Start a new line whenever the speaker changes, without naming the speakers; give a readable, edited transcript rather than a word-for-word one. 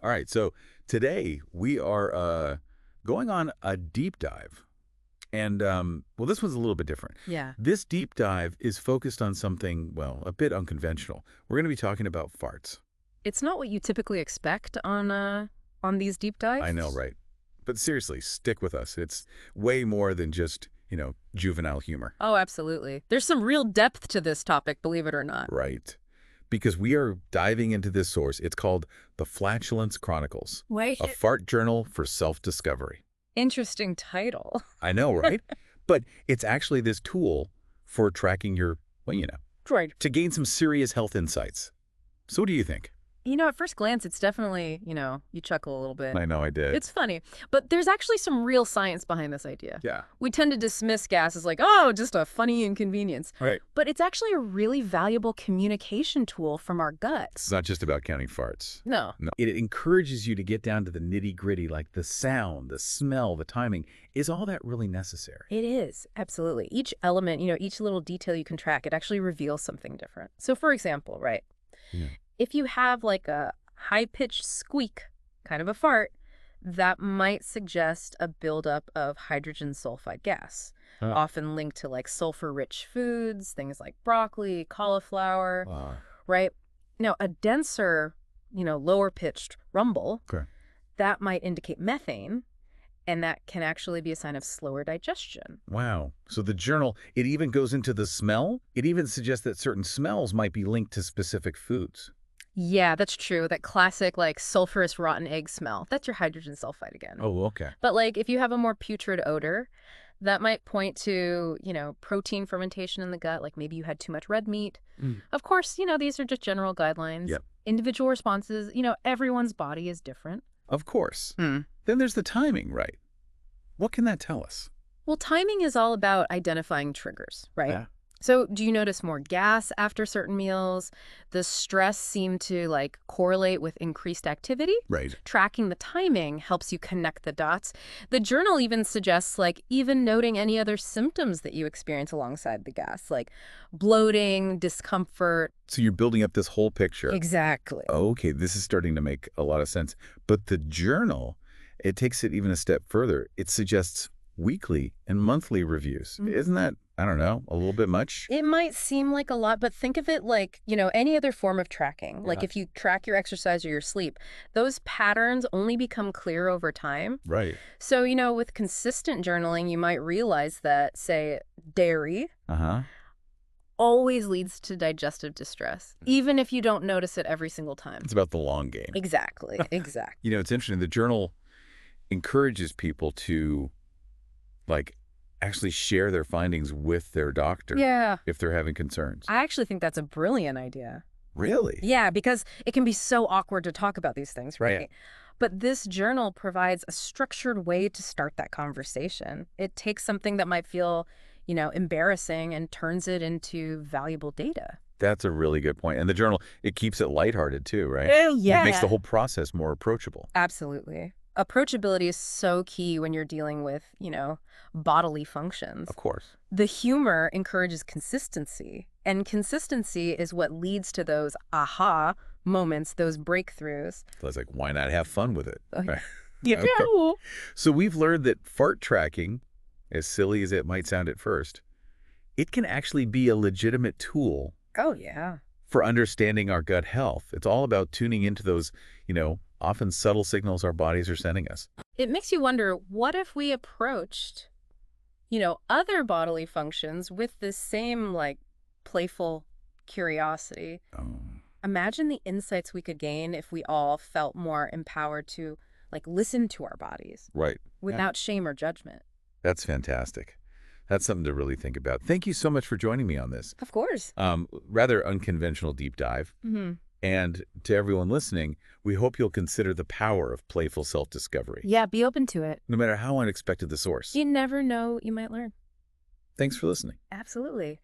All right, so today we are going on a deep dive. And, well, this one's a little bit different.
Yeah.
This deep dive is focused on something, well, a bit unconventional. We're going to be talking about farts.
It's not what you typically expect on these deep
I know,
dives.
right? But seriously, stick with us. It's way more than just, juvenile humor.
Oh, absolutely. There's some real depth to this topic, believe it or not.
Right. Because we are diving into this source. It's called the Flatulence Chronicles,
Wait.
a fart journal for self-discovery.
Interesting title.
I know, right? But it's actually this tool for tracking your, well,
Right.
to gain some serious health insights. So what do you think?
At first glance, it's definitely, you chuckle a little bit.
I know I did.
It's funny, but there's actually some real science behind this idea.
Yeah.
We tend to dismiss gas as like, oh, just a funny inconvenience.
Right.
But it's actually a really valuable communication tool from our guts.
It's not just about counting farts.
No.
No. It encourages you to get down to the nitty-gritty, like the sound, the smell, the timing. Is all that really necessary?
It is, absolutely. Each element, each little detail you can track, it actually reveals something different. So for example, right,
Yeah.
if you have like a high-pitched squeak, kind of a fart, that might suggest a buildup of hydrogen sulfide gas,
Huh.
often linked to like sulfur-rich foods, things like broccoli, cauliflower,
Wow.
right? Now, a denser, lower-pitched rumble,
Okay.
that might indicate methane, and that can actually be a sign of slower digestion.
Wow. So the journal, it even goes into the smell? It even suggests that certain smells might be linked to specific foods.
Yeah, that's true. That classic, like, sulfurous rotten egg smell. That's your hydrogen sulfide again.
Oh, okay.
But, like, if you have a more putrid odor, that might point to, protein fermentation in the gut, like maybe you had too much red meat.
Mm.
Of course, these are just general guidelines.
Yep.
Individual responses, everyone's body is different.
Of course.
Hmm.
Then there's the timing, right? What can that tell us?
Well, timing is all about identifying triggers, right?
Yeah.
So do you notice more gas after certain meals? The stress seem to like correlate with increased activity?
Right.
Tracking the timing helps you connect the dots. The journal even suggests like even noting any other symptoms that you experience alongside the gas, like bloating, discomfort.
So you're building up this whole picture.
Exactly.
Okay, this is starting to make a lot of sense. But the journal, it takes it even a step further. It suggests weekly and monthly reviews.
Mhm.
Isn't that, I don't know, a little bit much?
It might seem like a lot, but think of it like, any other form of tracking. Like
Yeah.
if you track your exercise or your sleep, those patterns only become clear over time.
Right.
So, with consistent journaling, you might realize that, say, dairy
Uh-huh.
always leads to digestive distress, even if you don't notice it every single time.
It's about the long game.
Exactly, exactly.
It's interesting. The journal encourages people to, like, actually share their findings with their doctor
Yeah,
if they're having concerns.
I actually think that's a brilliant idea.
Really?
Yeah, because it can be so awkward to talk about these things, right?
Yeah.
But this journal provides a structured way to start that conversation. It takes something that might feel, embarrassing and turns it into valuable data.
That's a really good point. And the journal, it keeps it lighthearted too, right?
Oh, yeah.
It makes the whole process more approachable.
Absolutely. Approachability is so key when you're dealing with, bodily functions.
Of course.
The humor encourages consistency, and consistency is what leads to those aha moments, those breakthroughs.
So it's like, why not have fun with it?
Oh,
Right.
Yeah.
Okay. So we've learned that fart tracking, as silly as it might sound at first, it can actually be a legitimate tool
Oh, yeah.
for understanding our gut health. It's all about tuning into those, often subtle signals our bodies are sending us.
It makes you wonder, what if we approached, other bodily functions with this same, like, playful curiosity?
Oh,
Imagine the insights we could gain if we all felt more empowered to, like, listen to our bodies
right.
without shame or judgment.
That's fantastic. That's something to really think about. Thank you so much for joining me on this
Of course.
rather unconventional deep dive.
Mm-hmm.
And to everyone listening, we hope you'll consider the power of playful self-discovery,
Yeah, be open to it.
no matter how unexpected the source.
You never know what you might learn.
Thanks for listening.
Absolutely.